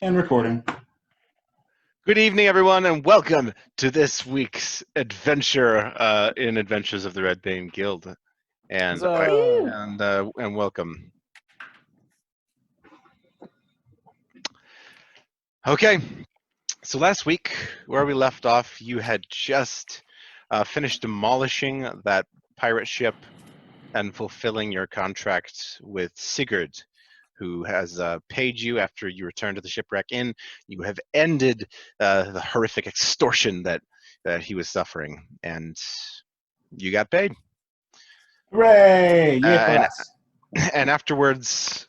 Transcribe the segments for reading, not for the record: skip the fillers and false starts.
And recording. Good evening, everyone, and welcome to this week's adventure in Adventures of the Redbane Guild. And Huzzah. and welcome. Okay, so last week, where we left off, you had just finished demolishing that pirate ship and fulfilling your contract with Sigurd, who has paid you after you returned to the shipwreck inn. You have ended the horrific extortion that he was suffering, and you got paid. Hooray! Yay for us. And afterwards,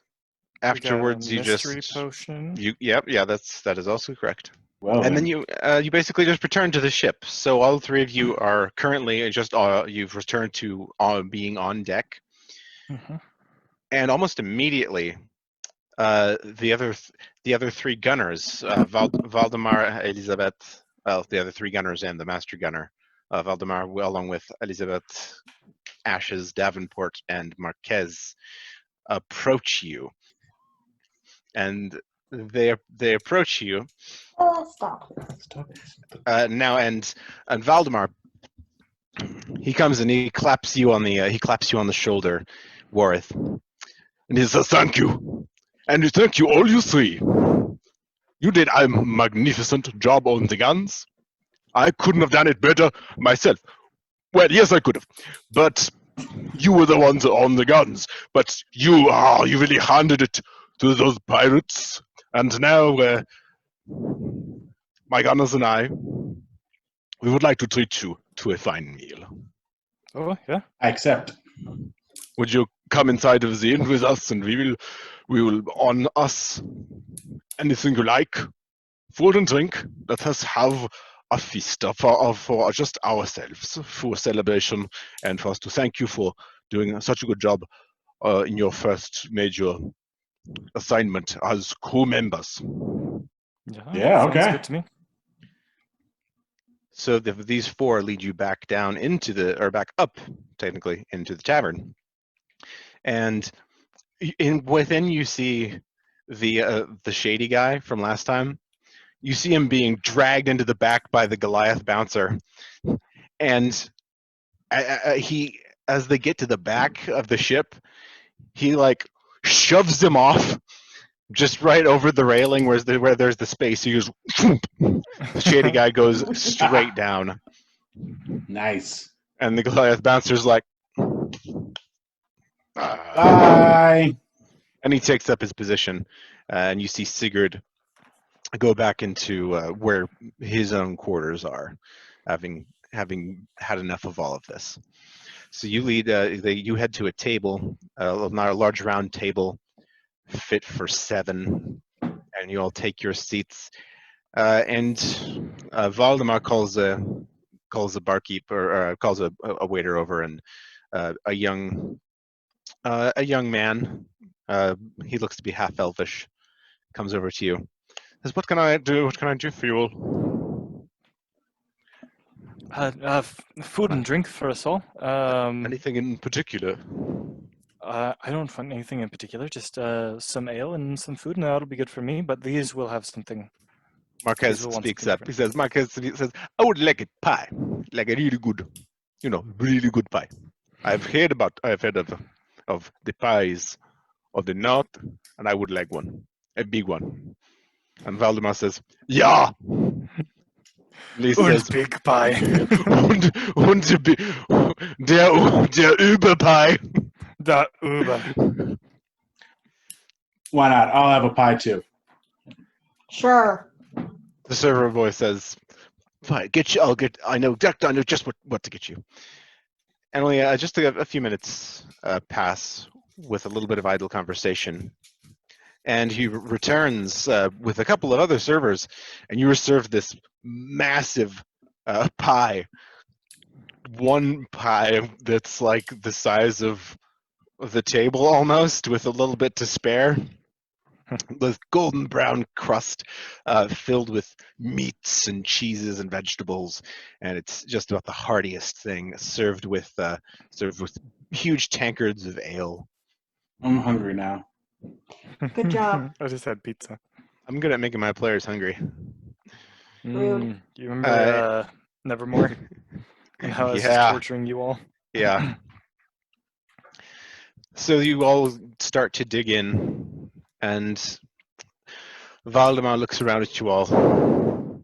We got a you mystery just potion. that is also correct. Well, And then you basically just returned to the ship. So all three of you are currently just you've returned to being on deck, and almost immediately the other three gunners, Valdemar, Elizabeth, the other three gunners and the master gunner, Valdemar, along with Elizabeth, Ashes, Davenport, and Marquez, approach you. And they approach you Stop. now, and Valdemar, he comes and he claps you on the shoulder, Warith, and he says, "Thank you, and thank you all you three. You did a magnificent job on the guns. I couldn't have done it better myself. Well, yes, I could have, but you were the ones on the guns. But you really handed it to those pirates, and now my gunners and I, we would like to treat you to a fine meal. Oh, yeah. I accept. Would you come inside of the inn with us, and we will on us anything you like, food and drink. Let us have a feast for just ourselves, for a celebration, and for us to thank you for doing such a good job in your first major assignment as crew members." Yeah, sounds okay. good to me. So these four lead you back down back up, technically, into the tavern. And within you see the shady guy from last time. You see him being dragged into the back by the Goliath bouncer, and he, as they get to the back of the ship, he like shoves him off just right over the railing where there's the space. He goes, the shady guy goes straight down, Nice. and the Goliath bouncer's like, Bye. and he takes up his position, and you see Sigurd go back into where his own quarters are, having had enough of all of this. So you you head to a table, not a large round table, fit for 7, and you all take your seats. And Valdemar calls the barkeeper, or calls a waiter over, and a young man. He looks to be half elvish. Comes over to you. Says, "What can I do? What can I do for you all?" Food and drink for us all. Anything in particular? I don't find anything in particular, just some ale and some food, and that'll be good for me, but these will have something. Marquez will want speaks something up. He says, "I would like a pie, like a really good, really good pie. I've heard of the pies of the north, and I would like one, a big one." And Valdemar says, "Yeah." And he Und says, big pie. und der Überpie. Da Uber. Why not? I'll have a pie too. Sure. The server boy says, "Fine, I know just what to get you." And only just a few minutes pass with a little bit of idle conversation, and he returns with a couple of other servers, and you are served this massive pie. One pie that's like the size of the table almost, with a little bit to spare. The golden brown crust filled with meats and cheeses and vegetables, and it's just about the heartiest thing, served with huge tankards of ale. I'm hungry now. Good job. I just had pizza. I'm good at making my players hungry. Rude. You remember Nevermore and how I was just Yeah, torturing you all? yeah. So you all start to dig in, and Valdemar looks around at you all,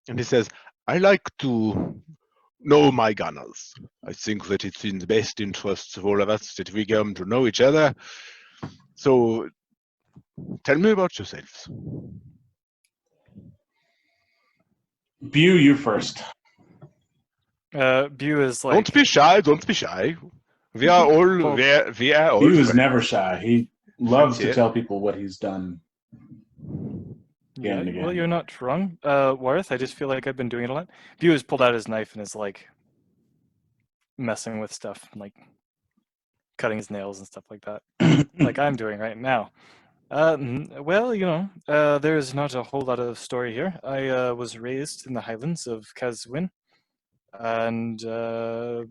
and he says, "I like to know my gunners. I think that it's in the best interests of all of us that we come to know each other. So, tell me about yourselves." Bew, you first. Bew is like, Don't be shy. Don't be shy. We are all Well, we are all Bew is friends. never shy. He loves Thank you. to tell people what he's done. yeah, and well, again. you're not wrong, Warth. I just feel like I've been doing it a lot. Bew has pulled out his knife and is like messing with stuff, like cutting his nails and stuff like that, like I'm doing right now. Well, there's not a whole lot of story here. I was raised in the highlands of Kazwin and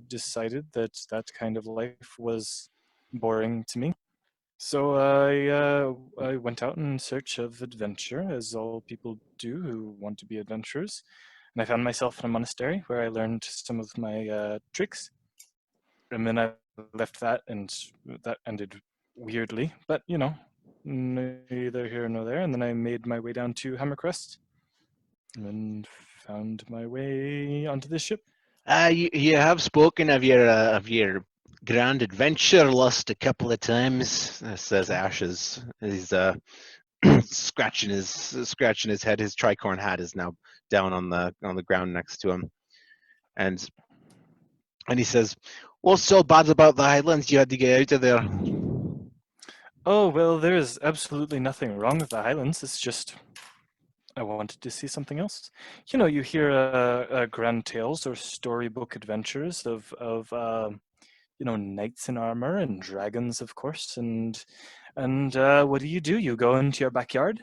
decided that that kind of life was boring to me. So I went out in search of adventure, as all people do who want to be adventurers. And I found myself in a monastery where I learned some of my tricks. And then I left that, and that ended weirdly. But, neither here nor there. And then I made my way down to Hammercrest and found my way onto this ship. You have spoken of your grand adventure list a couple of times, says Ashes. He's scratching his head. His tricorn hat is now down on the ground next to him, and he says, "What's so bad about the Highlands? You had to get out of there." Oh, well, there is absolutely nothing wrong with the Highlands. It's just I wanted to see something else. You hear grand tales or storybook adventures of knights in armor and dragons, of course. And what do? You go into your backyard,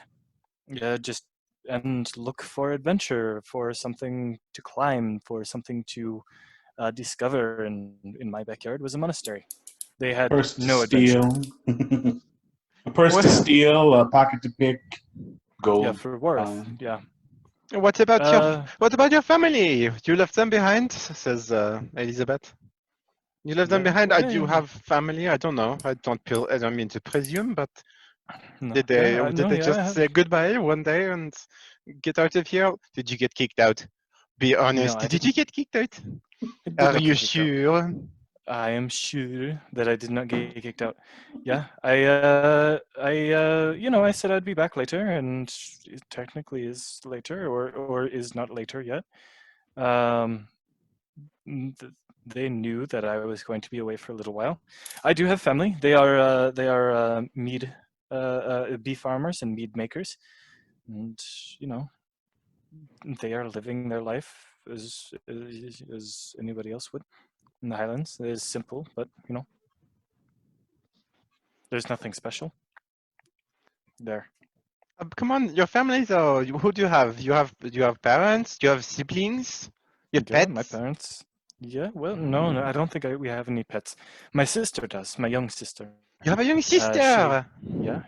just and look for adventure, for something to climb, for something to discover. And in my backyard was a monastery. They had Purse to no adventure. steal. A purse What? to steal, a pocket to pick, gold. Yeah, for Warth. find. Yeah. What about Uh, your family? You left them behind, says Elizabeth. You left them yeah. behind. Do you Yeah. have family? I don't know. I don't mean to presume, but No. did they Yeah. No. Yeah. I just have. say goodbye one day and get out of here? Did you get kicked out? Be honest. No, I Did you didn't. get kicked out? I did Are not you get kicked out. sure? I am sure that I did not get kicked out. Yeah, I said I'd be back later, and it technically is later, or is not later yet. Um, they knew that I was going to be away for a little while. I do have family. They are mead beef farmers and mead makers, and they are living their life as anybody else would in the Highlands. It is simple, but there's nothing special there. Come on, your families are. Who do you have? You have parents? Do you have siblings? You have Yeah, my pets? parents. Yeah, well, no, I don't think we have any pets. My sister does, my young sister. You have a young sister. Yeah,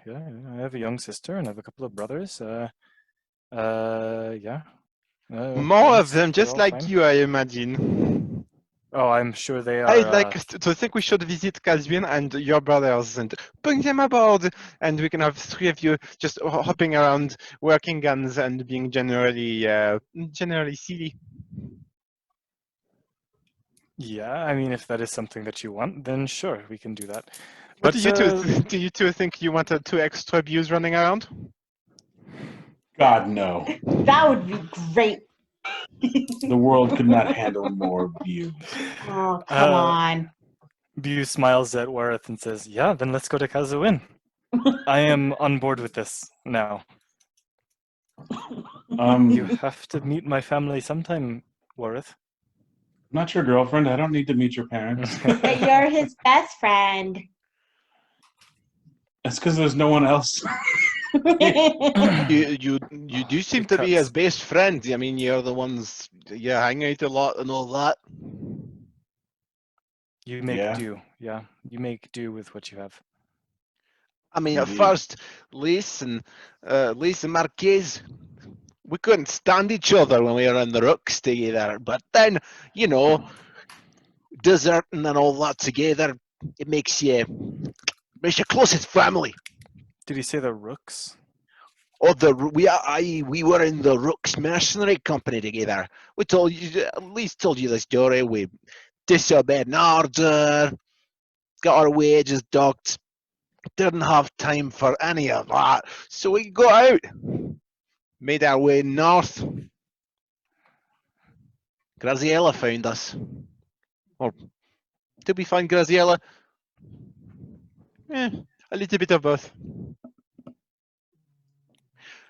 I have a young sister and I have a couple of brothers. Yeah. More of Parents, them, they're just all like fine. you, I imagine. Oh, I'm sure they I'd are. like to think we should visit Casvin and your brothers and bring them aboard, and we can have three of you just hopping around, working guns, and being generally silly. Yeah, I mean, if that is something that you want, then sure, we can do that. What But do you two? Do you two think you wanted two extra views running around? God, no. That would be great. The world could not handle more views. Oh, come on. Bew smiles at Wareth and says, "Yeah, then let's go to Kazuin. I am on board with this now. You have to meet my family sometime, Wareth." Not your girlfriend. I don't need to meet your parents. But you're his best friend. That's because there's no one else. You do seem to be his best friend. I mean, you're the ones you hang out a lot and all that. You make Yeah. do, yeah. You make do with what you have. I mean, at Indeed. first, Lise and Marquez, we couldn't stand each other when we were in the rooks together. But then, you know, deserting and all that together, it makes you closest family. Did he say the rooks? Oh, we were in the Rooks Mercenary Company together. We told you, at least told you the story. We disobeyed an order, got our wages docked, didn't have time for any of that, so we got out, made our way north. Graziella found us. Or did we find Graziella? A little bit of both.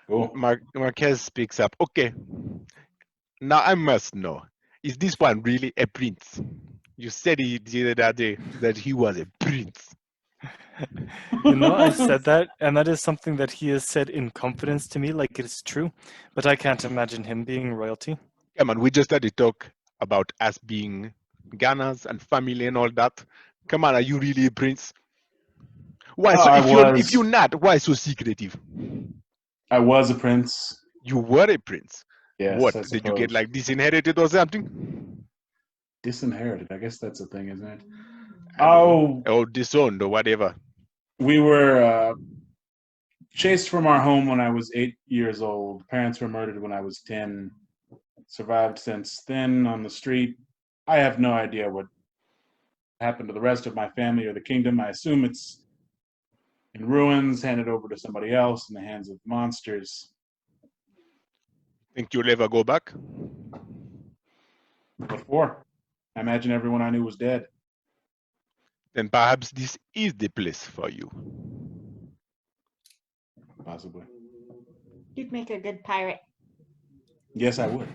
Cool. Marquez speaks up. Okay, now I must know, is this one really a prince? You said the other day that he was a prince. You know, I said that, and that is something that he has said in confidence to me, like it's true, but I can't imagine him being royalty. Come on, we just had to talk about us being Ghanas and family and all that. Come on, are you really a prince? Why? So if you're not, why so secretive? I was a prince. You were a prince. Yes. What I did you get, suppose. like disinherited or something? Disinherited? I guess that's a thing, isn't it? I Oh, mean, or disowned or whatever. we were chased from our home when I was 8 years old. Parents were murdered when I was 10. Survived since then on the street. I have no idea what happened to the rest of my family or the kingdom. I assume it's in ruins, handed over to somebody else in the hands of monsters. Think you'll ever go back? What for? I imagine everyone I knew was dead. Then perhaps this is the place for you. Possibly. You'd make a good pirate. Yes, I would.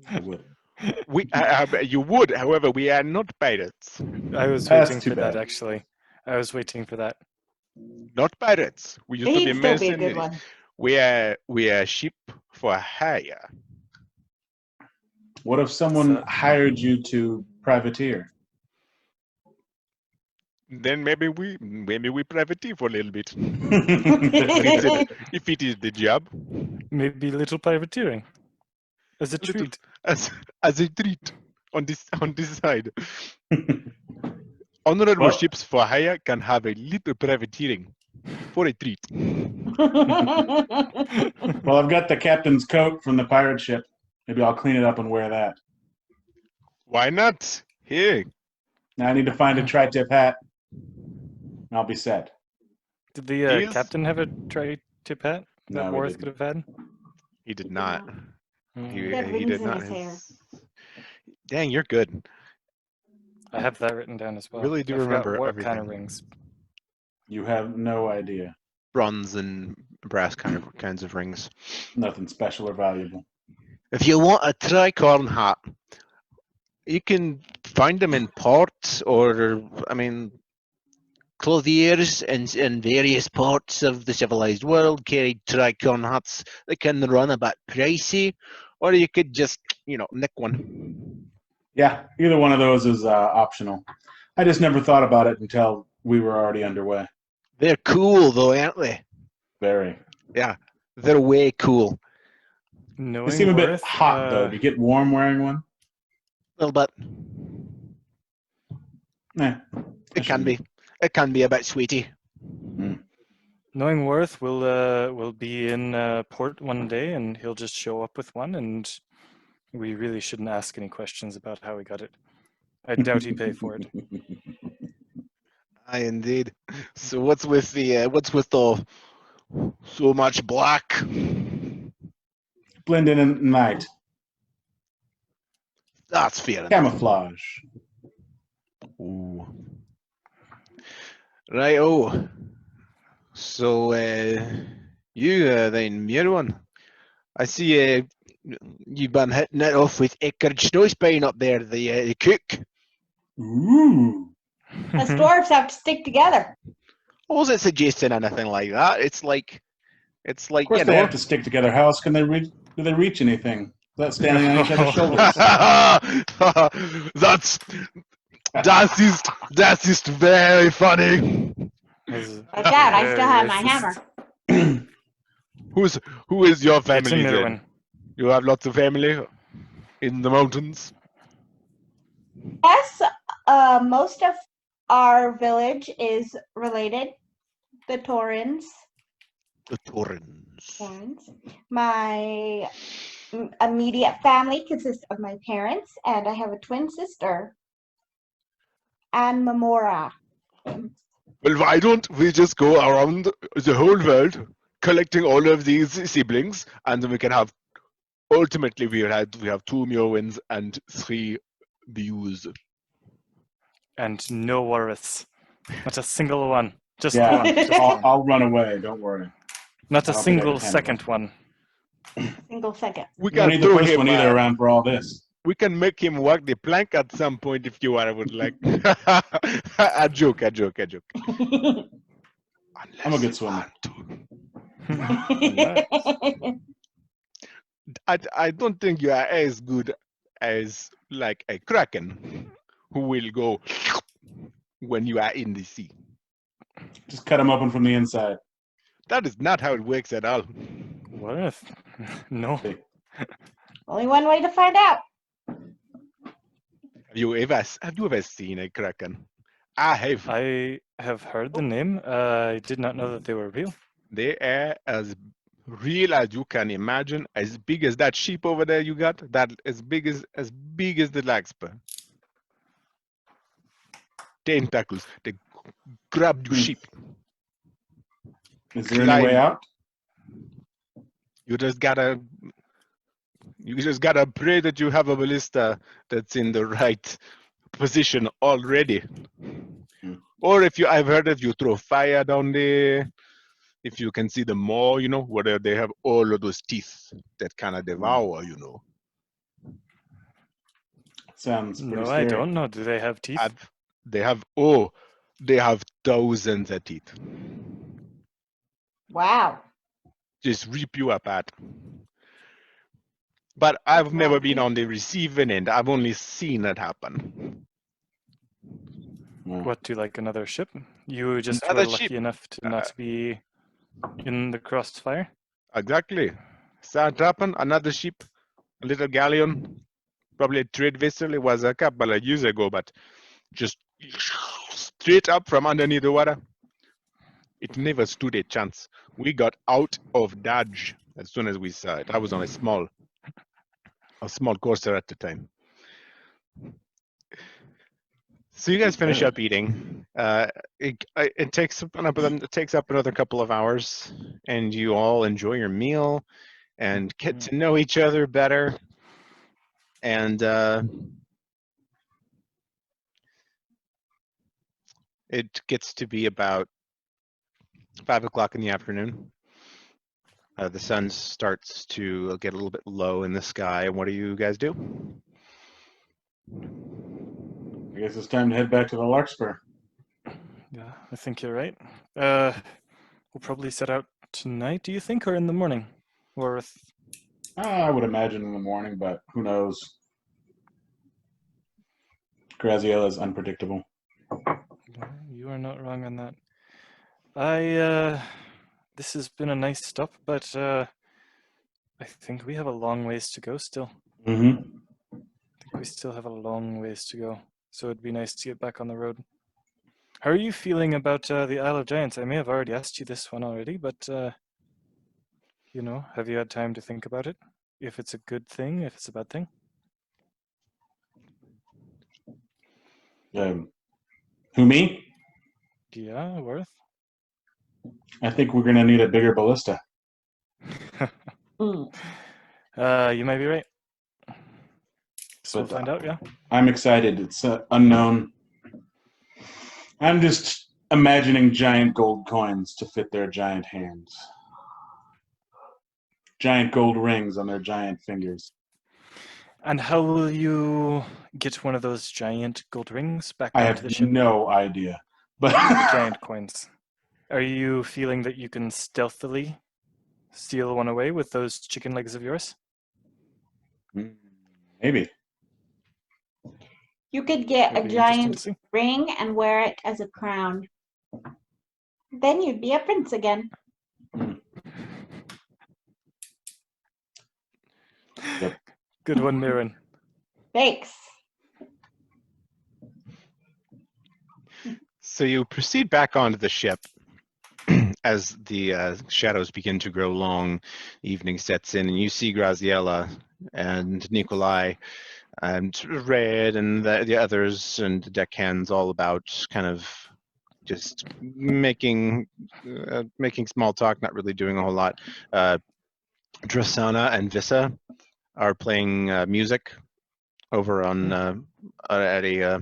I would. You would, however, we are not pirates. I was That's waiting too for that, bad. actually. I was waiting for that. Not pirates. We used But to he'd be still be a good mercenaries. one. We are ship for hire. What if someone So- hired you to privateer? Then maybe we privateer for a little bit. Little If it is the job, Maybe little privateering as a Little- treat. as a treat on this side. Honorable Well- ships for hire can have a little privateering for a treat. Well, I've got the captain's coat from the pirate ship. Maybe I'll clean it up and wear that. Why not? Here, Now I need to find a tri-tip hat, and I'll be set. Did the Deals? captain have a tri-tip hat No, that he Warth didn't. could have had? he did not. Mm. He, He had he rings did in not. his hair. Dang, you're good. I have that written down as well. Really do I forgot remember what kind of everything. rings. You have no idea. Bronze and brass kinds of rings. Nothing special or valuable. If you want a tricorn hat, you can find them in ports, or I mean, clothiers in various parts of the civilized world carry tricorn hats. They can run a bit pricey, or you could just, nick one. Yeah, either one of those is optional. I just never thought about it until we were already underway. They're cool though, aren't they? Very. They're way cool. Knowing They seem a bit Warth, hot, though. Do you get warm wearing one? A little bit. It It can be a bit sweety. knowing Worth, we'll be in port one day, and he'll just show up with one, and we really shouldn't ask any questions about how he got it. I doubt he'd pay for it. Aye, indeed. So what's with the so much black? Blend in at night. That's fair enough. Camouflage. Ooh. Right. Oh. So you then, Muirwan, I see you've been hitting it off with Eckerd Snowspine up there, the cook. Ooh. Us dwarves have to stick together. I wasn't suggesting anything like that. It's like Of course they have to stick together. How else can they reach? Do they reach anything? Without standing on each other's shoulders. that is very funny. Watch out, I still have my hammer. Who is your Get family in, then? Mirwin. You have lots of family in the mountains? Yes, most of our village is related. The Torrens. The Torrens. Torrens. My immediate family consists of my parents, and I have a twin sister, Anne Memora. Well, why don't we just go around the whole world collecting all of these siblings, and then we can have, ultimately we have 2 Mjolnins and 3 views. And no worries. Not a single one. Just Yeah, one. Just one. I'll run away. Don't worry. Not a I'll be there single to handle second it. one. Single second. We We don't can need the throw first him. one either around for all this. We can make him walk the plank at some point if you would like. A joke. Unless I'm a good you swimmer. want to. I don't think you are as good as like a kraken who will go when you are in the sea. Just cut them open from the inside. That is not how it works at all. What if? No. Only one way to find out. Have you ever seen a kraken? I have. I have heard the name. I did not know that they were real. They are as real as you can imagine, as big as that sheep over there you got. That as big as the larkspur. Tentacles. They grab your sheep. Is there any way out? You just gotta pray that you have a ballista that's in the right position already. Or I've heard if you throw fire down there, if you can see the maw, where they have all of those teeth that kind of devour, Sounds pretty No, scary. I don't know. Do they have teeth? They have thousands of teeth. Wow. Just rip you apart. But I've never been on the receiving end. I've only seen it happen. What, do like another ship? You just Another were lucky ship. enough to not be in the crossfire? Exactly. Saw it happen. Another ship, a little galleon, probably a trade vessel. It was a couple of years ago, but just straight up from underneath the water. It never stood a chance. We got out of Dodge as soon as we saw it. I was on a small courser at the time. So you guys finish up eating. It takes up another couple of hours, and you all enjoy your meal and get to know each other better. And it gets to be about 5 o'clock in the afternoon. The sun starts to get a little bit low in the sky. And what do you guys do? I guess it's time to head back to the Larkspur. Yeah, I think you're right. We'll probably set out tonight, do you think, or in the morning? Or I would imagine in the morning, but who knows? Graziella is unpredictable. You are not wrong on that. This has been a nice stop, but I think we have a long ways to go still. Mm-hmm. I think we still have a long ways to go, so it'd be nice to get back on the road. How are you feeling about the Isle of Giants? I may have already asked you this one already, but have you had time to think about it? If it's a good thing, if it's a bad thing? Who, me? Yeah, Worth? I think we're going to need a bigger ballista. You might be right. So we'll find out, yeah? I'm excited. It's unknown. I'm just imagining giant gold coins to fit their giant hands. Giant gold rings on their giant fingers. And how will you get one of those giant gold rings back I onto the have ship? no idea. But The giant coins. Are you feeling that you can stealthily steal one away with those chicken legs of yours? Maybe. You could get It'd a be interesting to giant see. ring and wear it as a crown. Then you'd be a prince again. Yep. Good one, Mirren. Thanks. So you proceed back onto the ship as the shadows begin to grow long. Evening sets in, and you see Graziella and Nikolai and Red and the others and the deckhands all about kind of just making small talk, not really doing a whole lot. Drasana and Vissa are playing music over on at a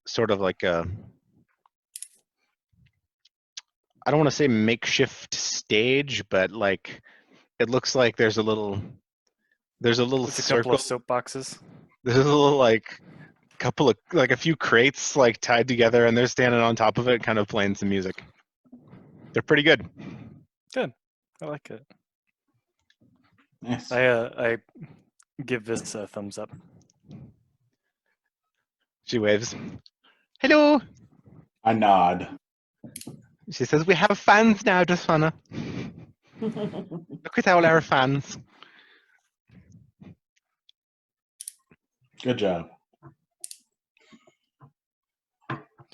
sort of like a, I don't want to say makeshift stage, but like it looks like there's a little It's a couple circle. of soapboxes. There's a little like couple of like a few crates like tied together, and they're standing on top of it, kind of playing some music. They're pretty good. Good. I like it. Nice. I give this a thumbs up. She waves. Hello. I nod. She says, "We have fans now, Drasana. Look at all our fans." Good job.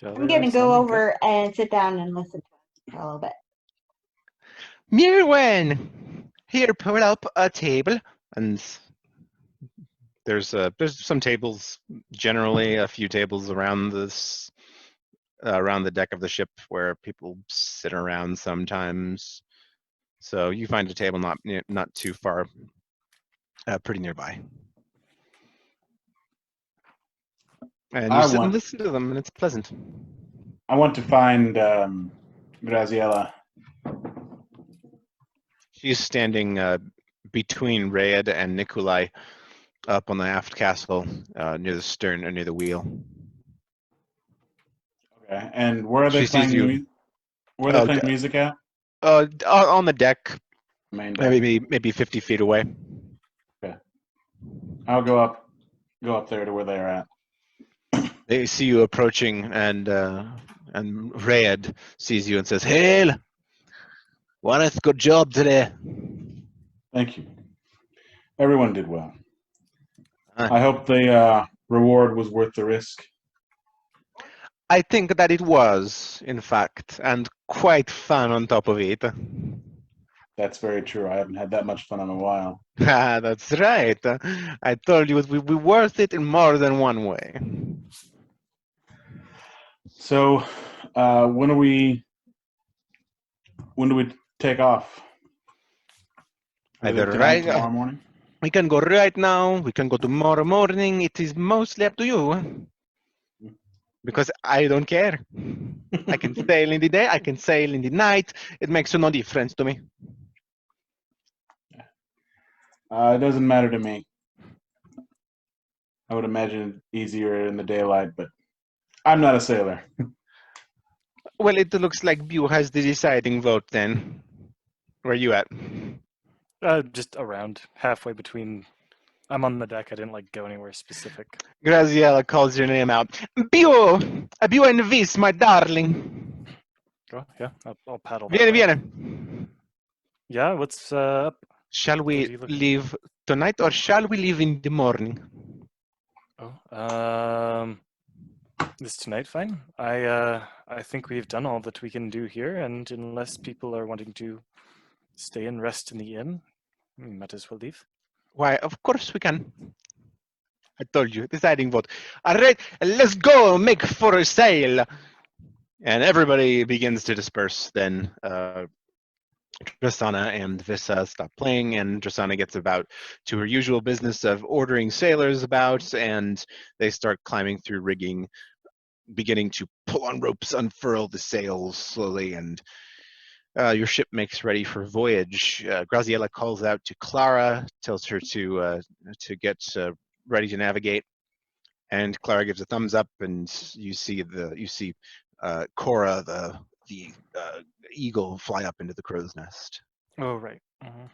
I'm gonna go over and sit down and listen for a little bit. Mirwen, here, pull up a table, and there's some tables, generally a few tables around this around the deck of the ship where people sit around sometimes. So you find a table not too far, pretty nearby, and you sit and listen to them, and it's pleasant. I want to find Graziella. She's standing between Red and Nikolai up on the aft castle near the stern or near the wheel. Okay. And where are they She sees you. playing? Where are they playing music at? On the deck, Main deck. maybe 50 feet away. Okay. I'll go up there to where they're at. They see you approaching, and Red sees you and says, "Hail! Wareth, good job today." Thank you. Everyone did well. Huh. I hope the reward was worth the risk. I think that it was, in fact, and quite fun on top of it. That's very true. I haven't had that much fun in a while. That's right. I told you it would be worth it in more than one way. So, when do we take off? Either Tonight, right, tomorrow morning. we can go right now. We can go tomorrow morning. It is mostly up to you, because I don't care. I can sail in the day. I can sail in the night. It makes no difference to me. It doesn't matter to me. I would imagine it easier in the daylight, but I'm not a sailor. Well, it looks like Bew has the deciding vote then. Where are you at? Just around halfway between. I'm on the deck. I didn't like go anywhere specific. Graziella calls your name out. Bew! Bew and Vis, my darling. Oh, yeah, I'll paddle. Viene, That way. viene. Yeah, what's up? Shall What we are you looking- leave tonight, or shall we leave in the morning? Oh, is tonight fine? I think we've done all that we can do here, and unless people are wanting to stay and rest in the inn, we might as well leave. Why, of course we can. I told you, deciding vote. All right, let's go, make for a sail. And everybody begins to disperse then. Drasana and Vissa stop playing, and Drasana gets about to her usual business of ordering sailors about, and they start climbing through rigging, beginning to pull on ropes, unfurl the sails slowly, and your ship makes ready for voyage. Graziella calls out to Clara, tells her to get ready to navigate, and Clara gives a thumbs up, and you see Cora, the eagle, fly up into the crow's nest. Oh, right. Mhm.